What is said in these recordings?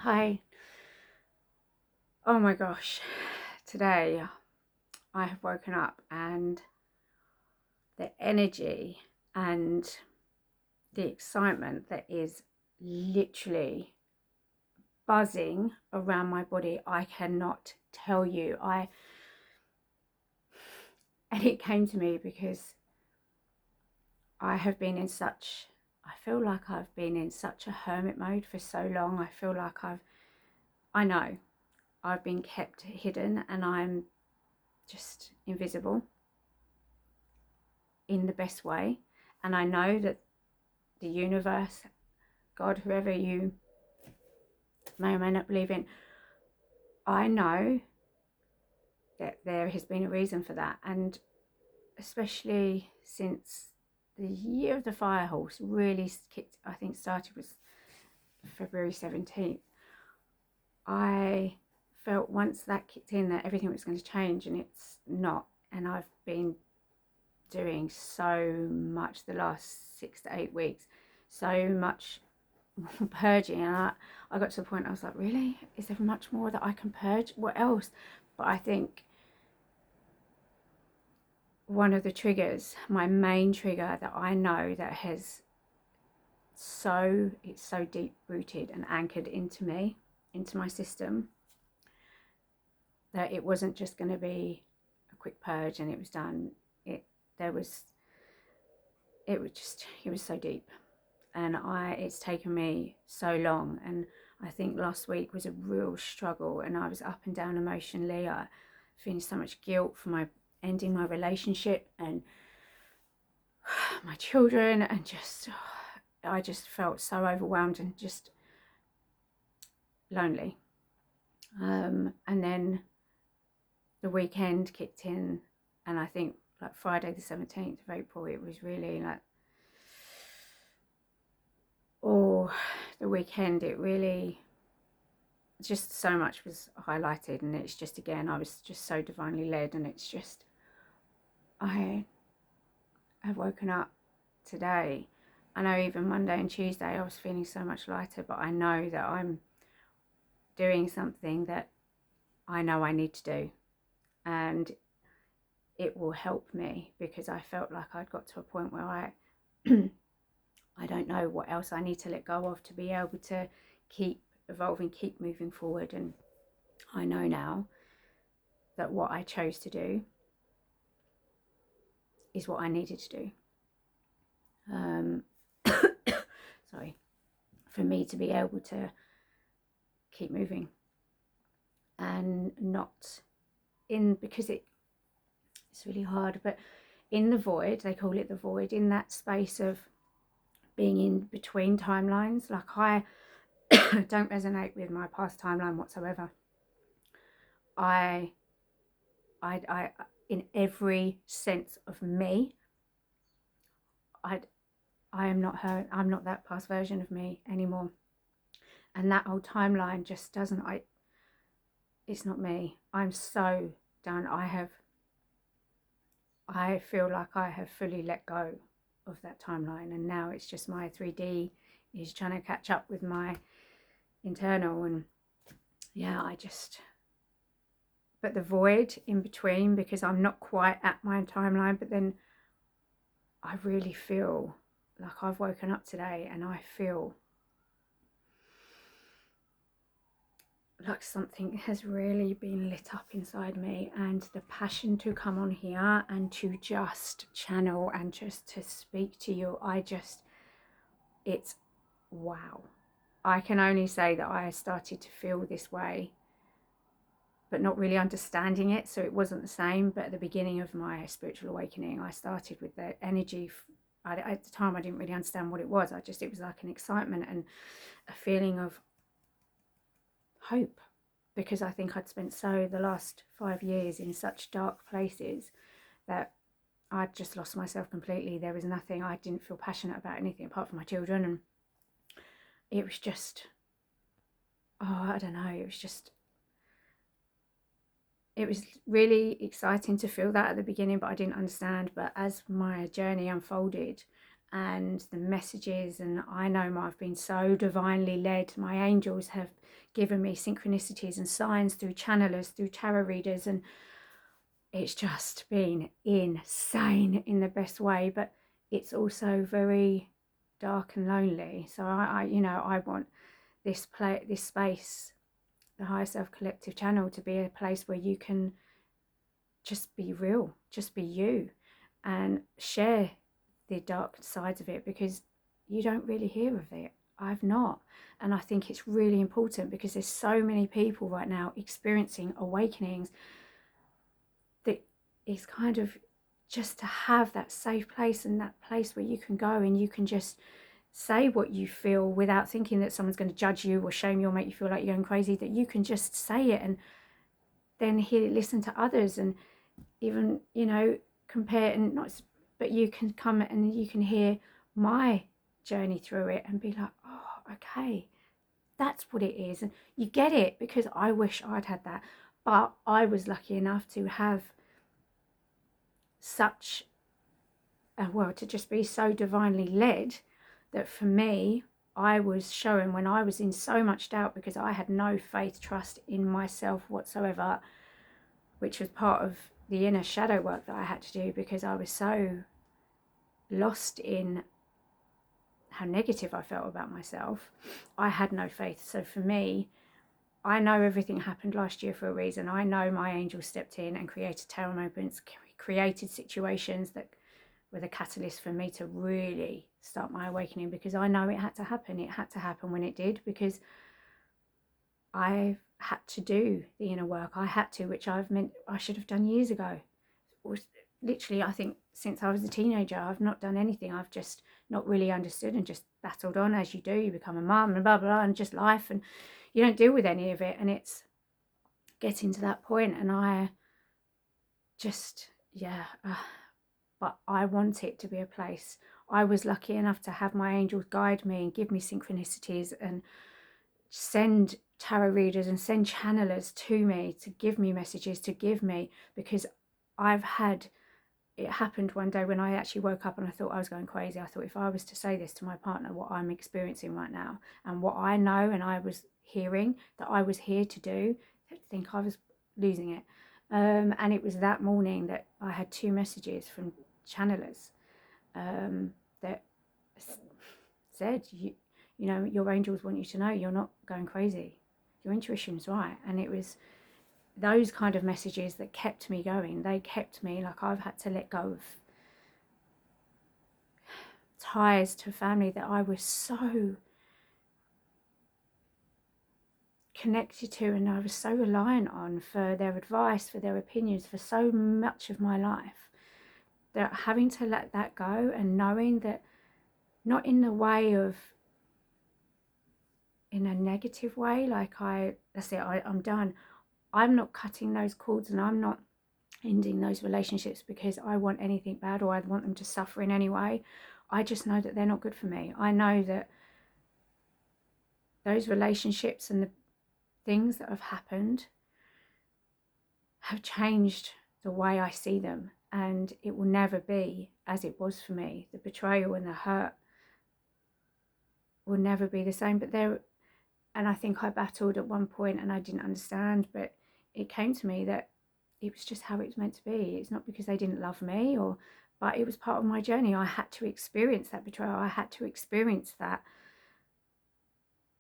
Hi. Oh my gosh. Today I have woken up and the energy and the excitement that is literally buzzing around my body, I cannot tell you. And it came to me because I feel like I've been in such a hermit mode for so long. I feel like I know I've been kept hidden and I'm just invisible in the best way. And I know that the universe, God, whoever you may or may not believe in, I know that there has been a reason for that. And especially since the year of the fire horse really kicked, I think started with February 17th, I felt once that kicked in that everything was going to change, and it's not. And I've been doing so much the last 6 to 8 weeks, so much purging, and I got to the point I was like, really, is there much more that I can purge? What else? But I think one of the triggers, my main trigger that I know that has it's so deep rooted and anchored into me, into my system, that it wasn't just going to be a quick purge and it was done. There was it was so deep, and it's taken me so long. And I think last week was a real struggle, and I was up and down emotionally. I feeling so much guilt for my ending my relationship and my children, and I just felt so overwhelmed and just lonely. And then the weekend kicked in, and I think like Friday the 17th of April, it was really like, the weekend, it really just so much was highlighted. And it's just, again, I was just so divinely led, and it's just, I have woken up today. I know even Monday and Tuesday I was feeling so much lighter, but I know that I'm doing something that I know I need to do, and it will help me, because I felt like I'd got to a point where I don't know what else I need to let go of to be able to keep evolving, keep moving forward. And I know now that what I chose to do is what I needed to do. Sorry, for me to be able to keep moving, and not because it's really hard, but in the void, they call it the void, in that space of being in between timelines. Like, I don't resonate with my past timeline whatsoever. I in every sense of me, I am not her. I'm not that past version of me anymore. And that old timeline just doesn't. It's not me. I'm so done. I feel like I have fully let go of that timeline, and now it's just my 3D is trying to catch up with my internal. And yeah, but the void in between, because I'm not quite at my timeline, but then I really feel like I've woken up today, and I feel like something has really been lit up inside me, and the passion to come on here and to just channel and just to speak to you, it's wow. I can only say that I started to feel this way, but not really understanding it, so it wasn't the same. But at the beginning of my spiritual awakening, I started with the energy. At the time I didn't really understand what it was. It was like an excitement and a feeling of hope, because I think I'd spent the last 5 years in such dark places that I'd just lost myself completely. There was nothing, I didn't feel passionate about anything apart from my children, and it was just, I don't know, it was really exciting to feel that at the beginning, but I didn't understand. But as my journey unfolded and the messages, and I know I've been so divinely led. My angels have given me synchronicities and signs through channelers, through tarot readers, and it's just been insane in the best way, but it's also very dark and lonely. So I want this space, the Higher Self Collective channel, to be a place where you can just be real, just be you, and share the dark sides of it, because you don't really hear of it. I've not. And I think it's really important, because there's so many people right now experiencing awakenings, that it's kind of just to have that safe place, and that place where you can go and you can just say what you feel without thinking that someone's going to judge you or shame you or make you feel like you're going crazy, that you can just say it and then listen to others, and even, compare, and not, but you can come and you can hear my journey through it and be like, oh, okay, that's what it is. And you get it, because I wish I'd had that, but I was lucky enough to have such to just be so divinely led, that for me, I was shown when I was in so much doubt, because I had no faith, trust in myself whatsoever, which was part of the inner shadow work that I had to do, because I was so lost in how negative I felt about myself. I had no faith. So for me, I know everything happened last year for a reason. I know my angel stepped in and created tarot moments, created situations that were the catalyst for me to really start my awakening, because I know it had to happen. It had to happen when it did, because I had to do the inner work. I had to, which I should have done years ago. Literally, I think since I was a teenager, I've not done anything. I've just not really understood and just battled on as you do. You become a mum and blah, blah, blah, and just life, and you don't deal with any of it. And it's getting to that point, and I just, but I want it to be a place. I was lucky enough to have my angels guide me and give me synchronicities and send tarot readers and send channelers to me to give me messages, to give me, because it happened one day when I actually woke up and I thought I was going crazy. I thought, if I was to say this to my partner, what I'm experiencing right now and what I know and I was hearing that I was here to do, they'd think I was losing it. And it was that morning that I had 2 messages from channelers that said, your angels want you to know you're not going crazy. Your intuition's right. And it was those kind of messages that kept me going. They kept me, like, I've had to let go of ties to family that I was so connected to, and I was so reliant on for their advice, for their opinions, for so much of my life, that having to let that go, and knowing that, not in the way of, in a negative way, like that's it, I'm done. I'm not cutting those cords, and I'm not ending those relationships because I want anything bad or I want them to suffer in any way. I just know that they're not good for me. I know that those relationships and the things that have happened have changed the way I see them, and it will never be as it was for me. The betrayal and the hurt will never be the same. But and I think I battled at one point and I didn't understand, but it came to me that it was just how it was meant to be. It's not because they didn't love me, but it was part of my journey. I had to experience that betrayal. I had to experience that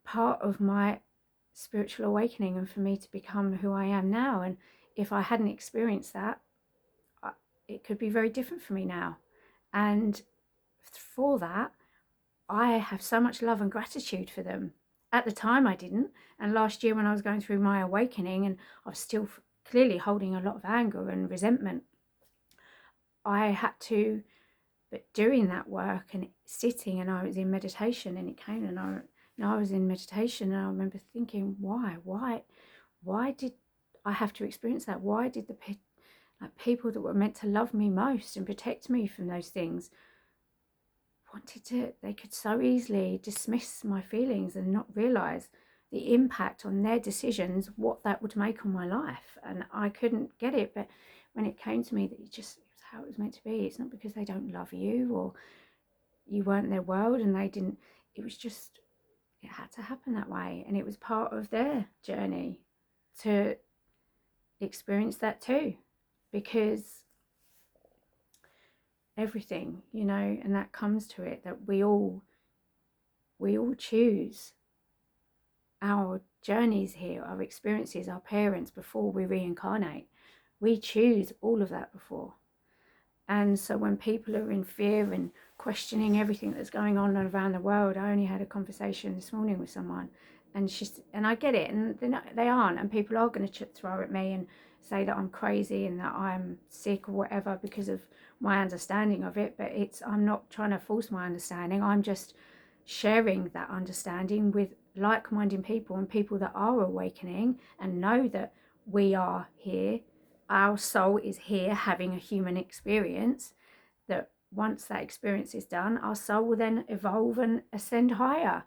part of my spiritual awakening, and for me to become who I am now. And if I hadn't experienced that, it could be very different for me now. And for that, I have so much love and gratitude for them. At the time I didn't, and last year when I was going through my awakening and I was still clearly holding a lot of anger and resentment, I had to, but doing that work and sitting, and I was in meditation, and it came, and I was in meditation, and I remember thinking, why did I have to experience that? Why did the people that were meant to love me most and protect me from those things they could so easily dismiss my feelings and not realize the impact on their decisions, what that would make on my life? And I couldn't get it. But when it came to me that it was how it was meant to be. It's not because they don't love you, or you weren't their world, and they didn't, it was just, it had to happen that way, and it was part of their journey to experience that too, because everything, you know, and that comes to it, that we all choose our journeys here, our experiences, our parents, before we reincarnate. We choose all of that before. And so when people are in fear and questioning everything that's going on around the world, I only had a conversation this morning with someone, and I get it, and they aren't, and people are going to throw at me and say that I'm crazy and that I'm sick or whatever because of my understanding of it. But I'm not trying to force my understanding. I'm just sharing that understanding with like-minded people and people that are awakening and know that we are here, our soul is here having a human experience, that once that experience is done, our soul will then evolve and ascend higher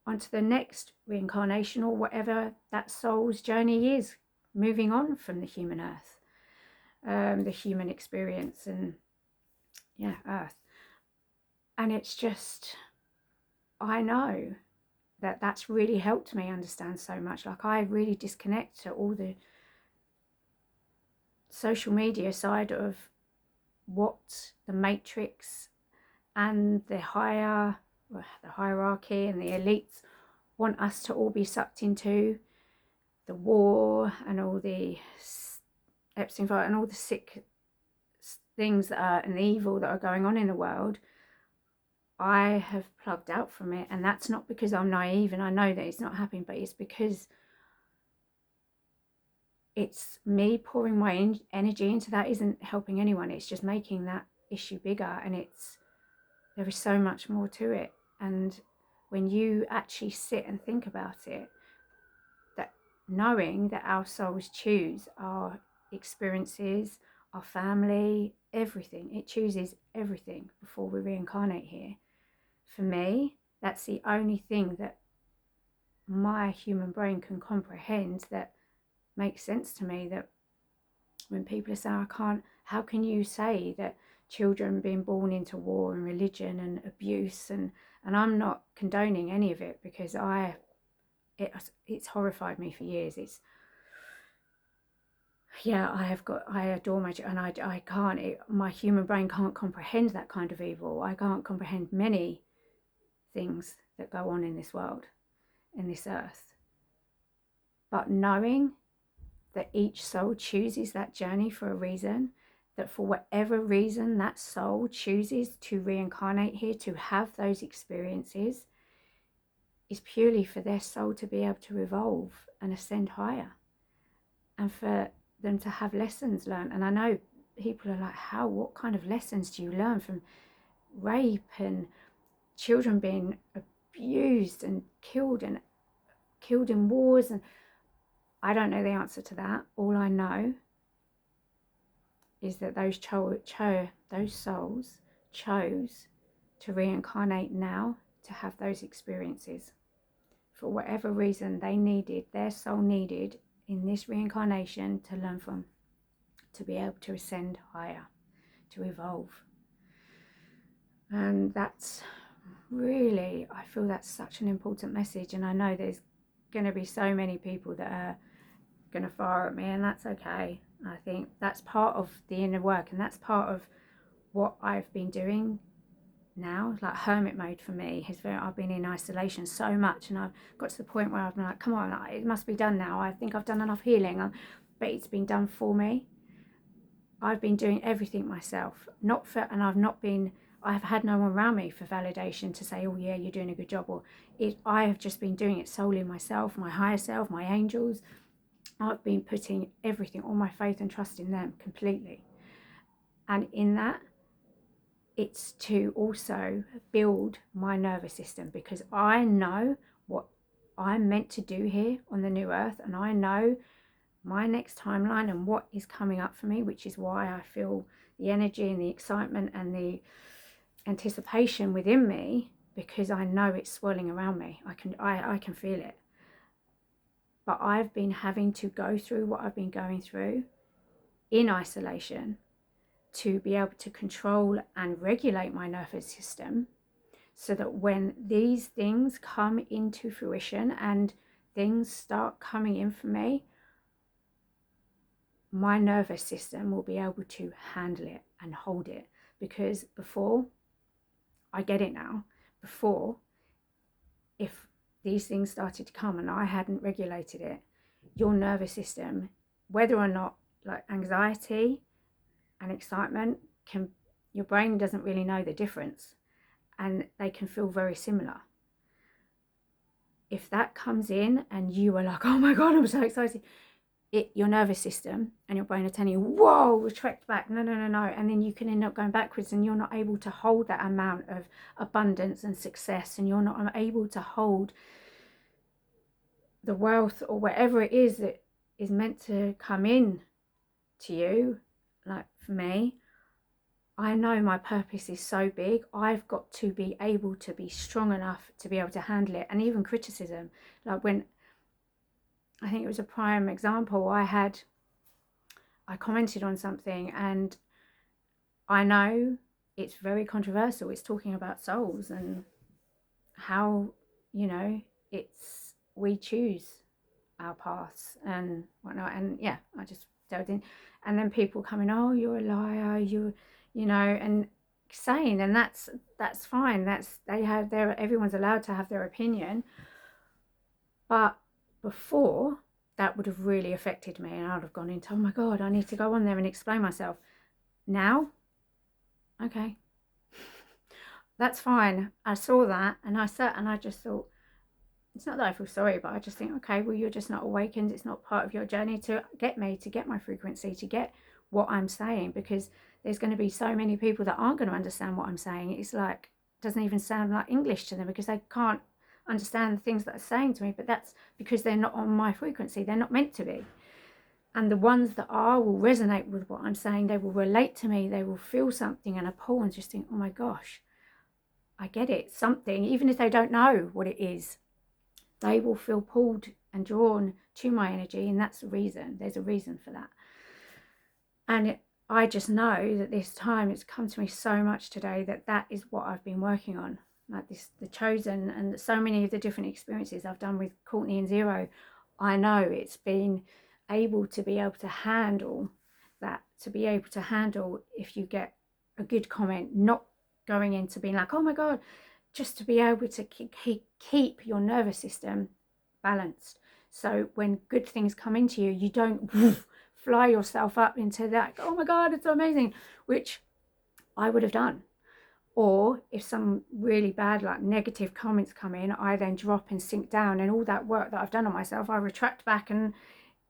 onto the next reincarnation or whatever that soul's journey is, moving on from the human earth, the human experience, and earth. And it's just, I know that that's really helped me understand so much. Like, I really disconnect to all the social media side of what the matrix and the hierarchy and the elites want us to all be sucked into, the war and all the Epstein file and all the sick things that are, and the evil that are going on in the world. I have plugged out from it, and that's not because I'm naive and I know that it's not happening, but it's because it's me pouring my energy into that isn't helping anyone. It's just making that issue bigger, and there is so much more to it. And when you actually sit and think about it, that knowing that our souls choose our experiences, our family, everything, it chooses everything before we reincarnate here. For me, that's the only thing that my human brain can comprehend, that makes sense to me. That when people are saying, how can you say that children being born into war and religion and abuse, and I'm not condoning any of it, because it's horrified me for years. I adore my children, and I can't, my human brain can't comprehend that kind of evil. I can't comprehend many things that go on in this world, in this earth. But knowing that each soul chooses that journey for a reason, that for whatever reason that soul chooses to reincarnate here, to have those experiences, is purely for their soul to be able to evolve and ascend higher, and for them to have lessons learned. And I know people are like, what kind of lessons do you learn from rape and children being abused and killed in wars? And I don't know the answer to that. All I know is that those souls chose to reincarnate now, to have those experiences for whatever reason their soul needed in this reincarnation to learn from, to be able to ascend higher, to evolve. And that's really, I feel that's such an important message. And I know there's going to be so many people that are going to fire at me, and that's okay. I think that's part of the inner work, and that's part of what I've been doing now. Like, hermit mode for me I've been in isolation so much, and I've got to the point where I've been like, come on, it must be done now. I think I've done enough healing, but it's been done for me. I've been doing everything myself, I have had no one around me for validation to say, oh yeah, you're doing a good job, or I have just been doing it solely myself, my higher self, my angels. I've been putting everything, all my faith and trust in them completely. And in that, it's to also build my nervous system, because I know what I'm meant to do here on the new earth, and I know my next timeline and what is coming up for me, which is why I feel the energy and the excitement and the anticipation within me, because I know it's swirling around me. I can feel it. But I've been having to go through what I've been going through in isolation to be able to control and regulate my nervous system, so that when these things come into fruition and things start coming in for me, my nervous system will be able to handle it and hold it. Because before, I get it now, before, if these things started to come and I hadn't regulated it, your nervous system, whether or not, like anxiety and excitement, can, your brain doesn't really know the difference, and they can feel very similar. If that comes in and you are like, oh my God, I'm so excited, your nervous system and your brain are telling you, whoa, retract back, no, and then you can end up going backwards, and you're not able to hold that amount of abundance and success, and you're not able to hold the wealth or whatever it is that is meant to come in to you. Like for me, I know my purpose is so big, I've got to be able to be strong enough to be able to handle it. And even criticism, like when, I think it was a prime example, I commented on something, and I know it's very controversial, it's talking about souls and how, it's, we choose our paths and whatnot. And yeah, I just delved in, and then people coming, oh, you're a liar, and saying, and that's fine, they have their, everyone's allowed to have their opinion. But before, that would have really affected me, and I would have gone into, oh my God, I need to go on there and explain myself. Now, okay, that's fine. I saw that, and I sat and I just thought, it's not that I feel sorry, but I just think, okay, well, you're just not awakened. It's not part of your journey to get me, to get my frequency, to get what I'm saying, because there's going to be so many people that aren't going to understand what I'm saying. It's like, it doesn't even sound like English to them, because they can't understand the things that are saying to me. But that's because they're not on my frequency. They're not meant to be. And the ones that are will resonate with what I'm saying. They will relate to me. They will feel something and a pull and just think, oh my gosh, I get it. Something, even if they don't know what it is, they will feel pulled and drawn to my energy. And that's the reason. There's a reason for that. And I just know that this time, it's come to me so much today, that is what I've been working on. Like this, the chosen, and so many of the different experiences I've done with Courtney and Zero, I know it's been able to be able to handle that, to be able to handle if you get a good comment, not going into being like, oh my God, just to be able to keep your nervous system balanced. So when good things come into you, you don't fly yourself up into that, oh my God, it's so amazing, which I would have done. Or if some really bad, like negative comments come in, I then drop and sink down, and all that work that I've done on myself, I retract back, and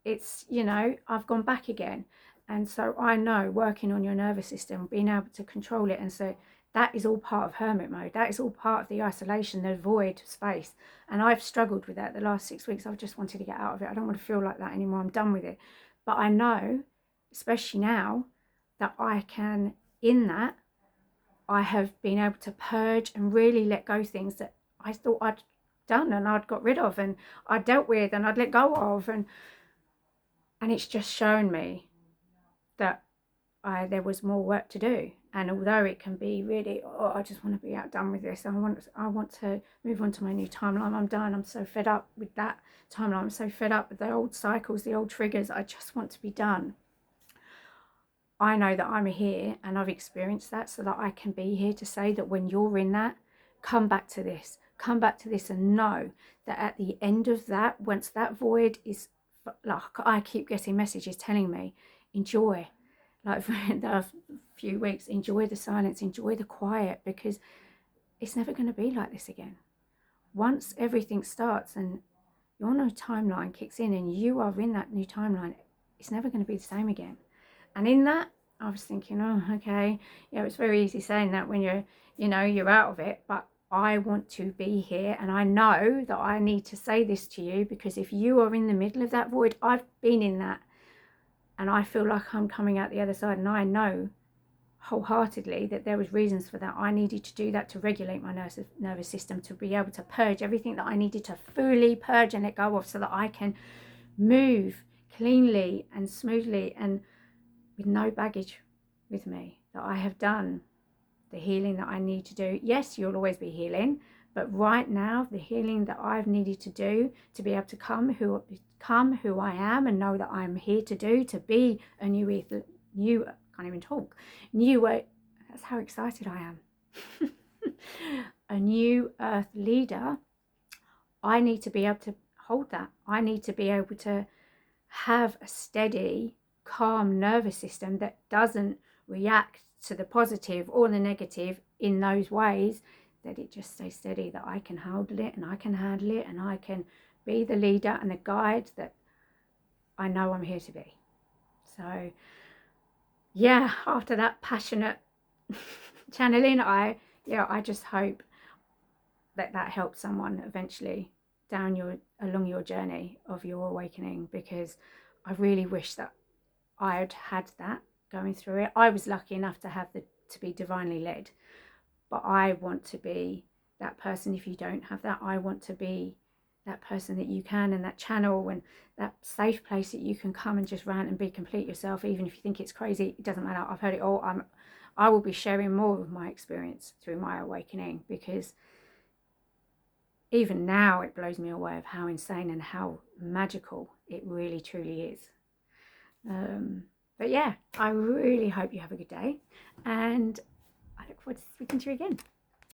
it's, I've gone back again. And so I know working on your nervous system, being able to control it, and so that is all part of hermit mode. That is all part of the isolation, the void space. And I've struggled with that the last 6 weeks. I've just wanted to get out of it. I don't want to feel like that anymore. I'm done with it. But I know, especially now, that I can, in that, I have been able to purge and really let go things that I thought I'd done and I'd got rid of and I'd dealt with and I'd let go of. And it's just shown me that there was more work to do. And although it can be really, oh, I just want to be done with this, I want to move on to my new timeline. I'm done. I'm so fed up with that timeline. I'm so fed up with the old cycles, the old triggers. I just want to be done. I know that I'm here and I've experienced that, so that I can be here to say that when you're in that, come back to this, and know that at the end of that, once that void is, like, I keep getting messages telling me, enjoy, like for the few weeks, enjoy the silence, enjoy the quiet, because it's never going to be like this again. Once everything starts and your new timeline kicks in and you are in that new timeline, it's never going to be the same again. And in that, I was thinking, oh, okay, yeah, it's very easy saying that when you're, you're out of it, but I want to be here, and I know that I need to say this to you, because if you are in the middle of that void, I've been in that, and I feel like I'm coming out the other side, and I know wholeheartedly that there was reasons for that. I needed to do that to regulate my nervous system, to be able to purge everything that I needed to fully purge and let go of, so that I can move cleanly and smoothly and with no baggage with me, that I have done the healing that I need to do. Yes, you'll always be healing, but right now, the healing that I've needed to do to be able to become who I am and know that I'm here to do, to be a can't even talk, that's how excited I am. A new earth leader, I need to be able to hold that. I need to be able to have a steady, calm nervous system that doesn't react to the positive or the negative in those ways, that it just stays steady, that I can hold it and I can handle it and I can be the leader and the guide that I know I'm here to be. So yeah, after that passionate channeling, I just hope that helps someone eventually along your journey of your awakening, because I really wish that I'd had that going through it. I was lucky enough to have to be divinely led, but I want to be that person. If you don't have that, I want to be that person that you can, and that channel and that safe place that you can come and just rant and be complete yourself, even if you think it's crazy. It doesn't matter. I've heard it all. I will be sharing more of my experience through my awakening, because even now it blows me away of how insane and how magical it really truly is. But yeah, I really hope you have a good day, and I look forward to speaking to you again.